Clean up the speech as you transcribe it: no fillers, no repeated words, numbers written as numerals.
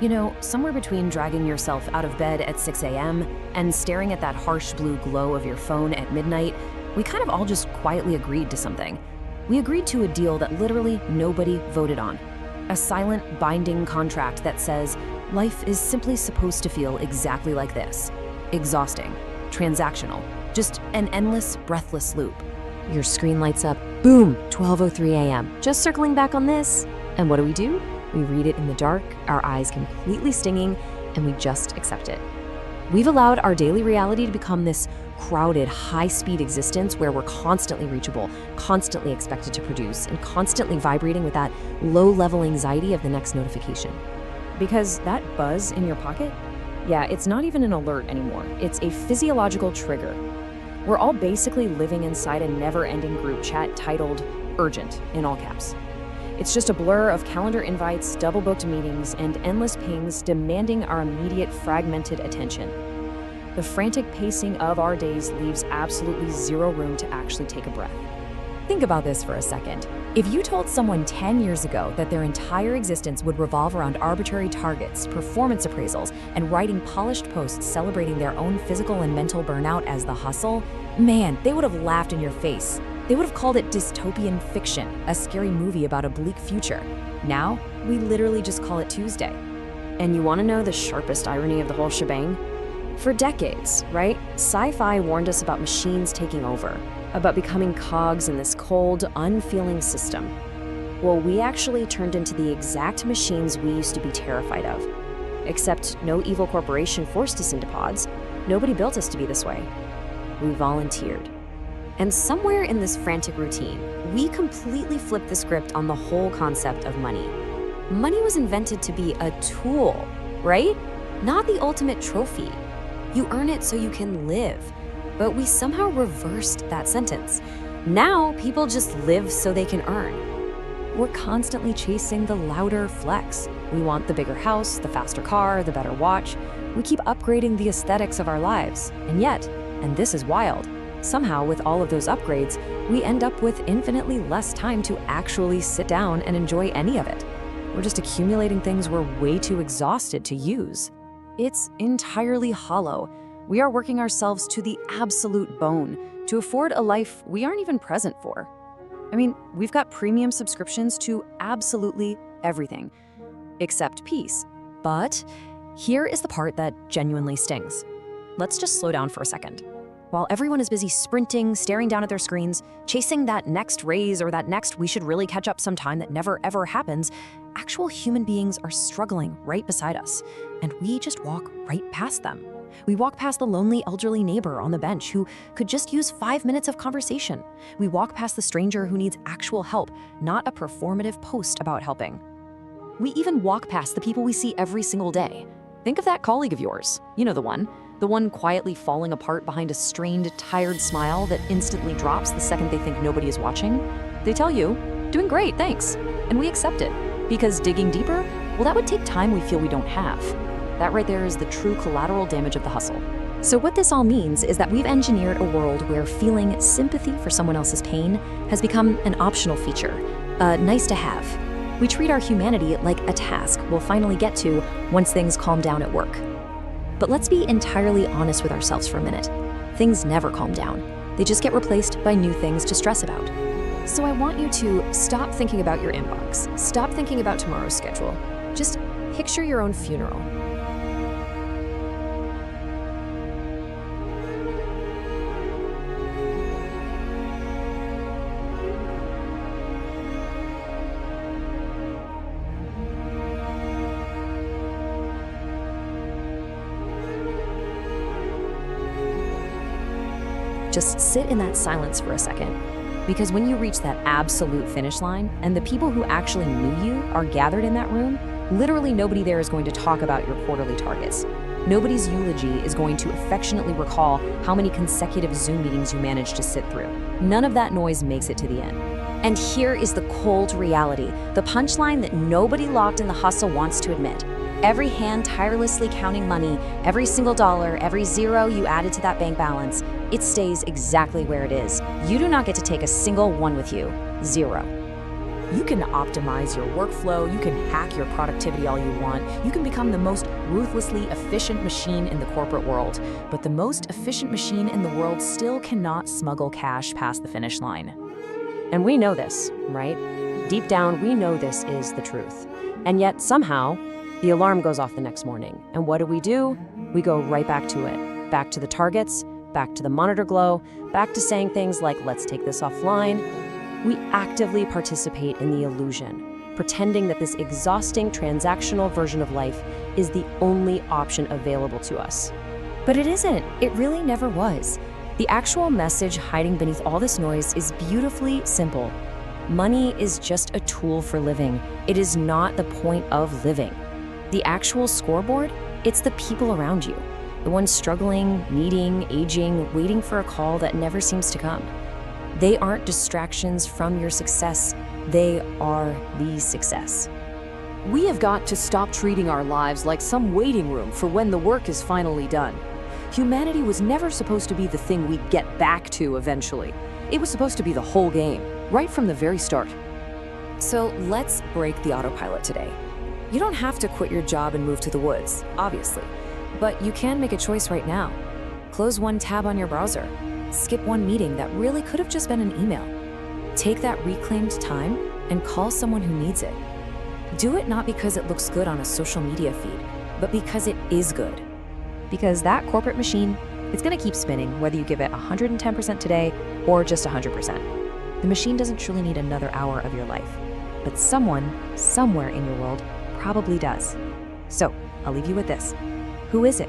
You know, somewhere between dragging yourself out of bed at 6 a.m. and staring at that harsh blue glow of your phone at midnight, we kind of all just quietly agreed to something. We agreed to a deal that literally nobody voted on. A silent, binding contract that says life is simply supposed to feel exactly like this. Exhausting, transactional, just an endless, breathless loop. Your screen lights up, boom, 12:03 a.m. Just circling back on this. And what do? We read it in the dark, our eyes completely stinging, and we just accept it. We've allowed our daily reality to become this crowded, high-speed existence where we're constantly reachable, constantly expected to produce, and constantly vibrating with that low-level anxiety of the next notification. Because that buzz in your pocket? Yeah, it's not even an alert anymore. It's a physiological trigger. We're all basically living inside a never-ending group chat titled Urgent, in all caps. It's just a blur of calendar invites, double-booked meetings, and endless pings demanding our immediate fragmented attention. The frantic pacing of our days leaves absolutely zero room to actually take a breath. Think about this for a second. If you told someone 10 years ago that their entire existence would revolve around arbitrary targets, performance appraisals, and writing polished posts celebrating their own physical and mental burnout as the hustle, man, they would have laughed in your face. They would have called it dystopian fiction, a scary movie about a bleak future. Now, we literally just call it Tuesday. And you want to know the sharpest irony of the whole shebang? For decades, right, sci-fi warned us about machines taking over, about becoming cogs in this cold, unfeeling system. Well, we actually turned into the exact machines we used to be terrified of. Except no evil corporation forced us into pods. Nobody built us to be this way. We volunteered. And somewhere in this frantic routine, we completely flipped the script on the whole concept of money. Money was invented to be a tool, right? Not the ultimate trophy. You earn it so you can live. But we somehow reversed that sentence. Now, people just live so they can earn. We're constantly chasing the louder flex. We want the bigger house, the faster car, the better watch. We keep upgrading the aesthetics of our lives. And yet, and this is wild, somehow with all of those upgrades, we end up with infinitely less time to actually sit down and enjoy any of it. We're just accumulating things we're way too exhausted to use. It's entirely hollow. We are working ourselves to the absolute bone to afford a life we aren't even present for. I mean, we've got premium subscriptions to absolutely everything, except peace. But here is the part that genuinely stings. Let's just slow down for a second. While everyone is busy sprinting, staring down at their screens, chasing that next raise or that next we should really catch up sometime that never ever happens, actual human beings are struggling right beside us, and we just walk right past them. We walk past the lonely elderly neighbor on the bench who could just use 5 minutes of conversation. We walk past the stranger who needs actual help, not a performative post about helping. We even walk past the people we see every single day. Think of that colleague of yours, you know the one quietly falling apart behind a strained, tired smile that instantly drops the second they think nobody is watching. They tell you, "Doing great, thanks." And we accept it, because digging deeper, well, that would take time we feel we don't have. That right there is the true collateral damage of the hustle. So what this all means is that we've engineered a world where feeling sympathy for someone else's pain has become an optional feature, nice to have. We treat our humanity like a task we'll finally get to once things calm down at work. But let's be entirely honest with ourselves for a minute. Things never calm down. They just get replaced by new things to stress about. So I want you to stop thinking about your inbox. Stop thinking about tomorrow's schedule. Just picture your own funeral. Just sit in that silence for a second. Because when you reach that absolute finish line, and the people who actually knew you are gathered in that room, literally nobody there is going to talk about your quarterly targets. Nobody's eulogy is going to affectionately recall how many consecutive Zoom meetings you managed to sit through. None of that noise makes it to the end. And here is the cold reality, the punchline that nobody locked in the hustle wants to admit. Every hand tirelessly counting money, every single dollar, every zero you added to that bank balance, it stays exactly where it is. You do not get to take a single one with you. Zero. You can optimize your workflow, you can hack your productivity all you want, you can become the most ruthlessly efficient machine in the corporate world. But the most efficient machine in the world still cannot smuggle cash past the finish line. And we know this, right? Deep down, we know this is the truth. And yet, somehow, the alarm goes off the next morning. And what do? We go right back to it. Back to the targets, back to the monitor glow, back to saying things like, let's take this offline. We actively participate in the illusion, pretending that this exhausting transactional version of life is the only option available to us. But it isn't. It really never was. The actual message hiding beneath all this noise is beautifully simple. Money is just a tool for living. It is not the point of living. The actual scoreboard, it's the people around you. The ones struggling, needing, aging, waiting for a call that never seems to come. They aren't distractions from your success. They are the success. We have got to stop treating our lives like some waiting room for when the work is finally done. Humanity was never supposed to be the thing we get back to eventually. It was supposed to be the whole game, right from the very start. So let's break the autopilot today. You don't have to quit your job and move to the woods, obviously. But you can make a choice right now. Close one tab on your browser. Skip one meeting that really could have just been an email. Take that reclaimed time and call someone who needs it. Do it not because it looks good on a social media feed, but because it is good. Because that corporate machine, it's gonna keep spinning whether you give it 110% today or just 100%. The machine doesn't truly need another hour of your life, but someone, somewhere in your world, probably does. So, I'll leave you with this. Who is it?